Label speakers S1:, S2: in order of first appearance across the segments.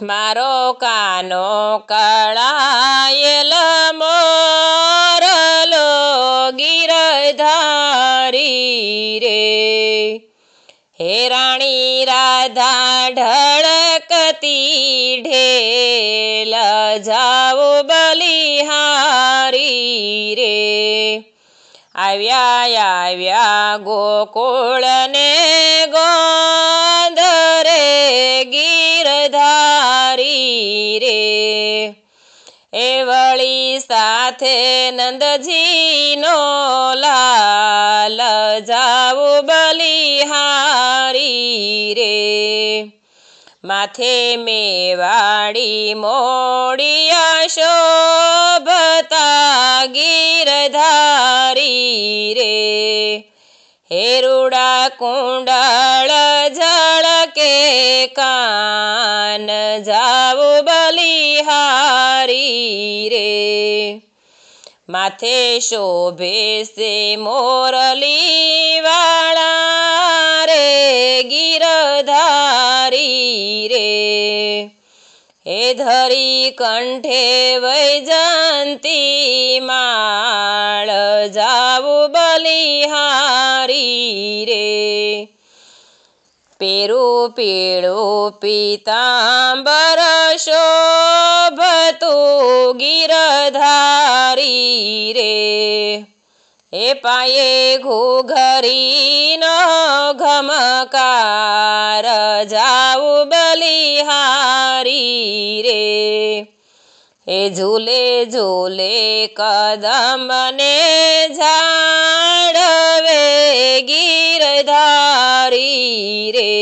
S1: मारो कानो कळायेल मोरलो गिरधारी रे। हे राणी राधा ढळकती ढेल जाऊ बलिहारी रे। આવ્યા આવ્યા ગોકુળને ગોંધરે ગીરધારી રે। એ વળી સાથે નંદજીનો લાલ જાવું બલિહારી રે। માથે મેવાડી મોડિયા શોભતા ગીરધારી રે। હે રૂડા કુંડળ ઝળકે કાન જાવું બલિહારી રે। માથે શોભે સે મોરલી વાળા રે ગીરધારી રે। हे धरी कंठे वैजंती माळ जाऊ बलिहारी रे। पेरू पीळू पीतांबर शोभतु गिरधारी रे। हे पाये घुघरीनो घमकार जाऊ बलिहारी रे। हे झूले झूले कदमने झाड़वे गिरधारी रे।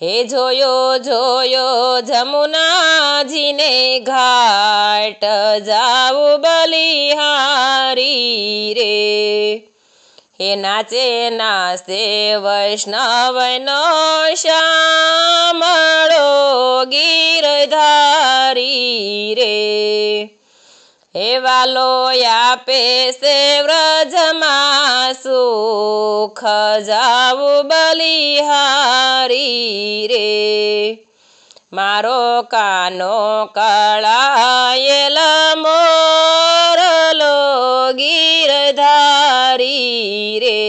S1: हे जोयो जोयो जमुनाजीने घाट जाऊ बलिहारी रे। हे नाचे नाचे वैष्णवनो श्यामळो गिरधारी रे। हे वालो यापे से व्रजमा सुख जाऊ बलिहारी रे। मारो कानो कळायेल मोरलो गिरधारी रे।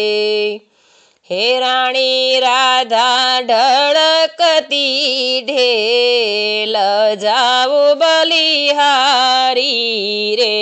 S1: हे राणी राधा ढळकती ढेल जाऊ बलिहारी रे।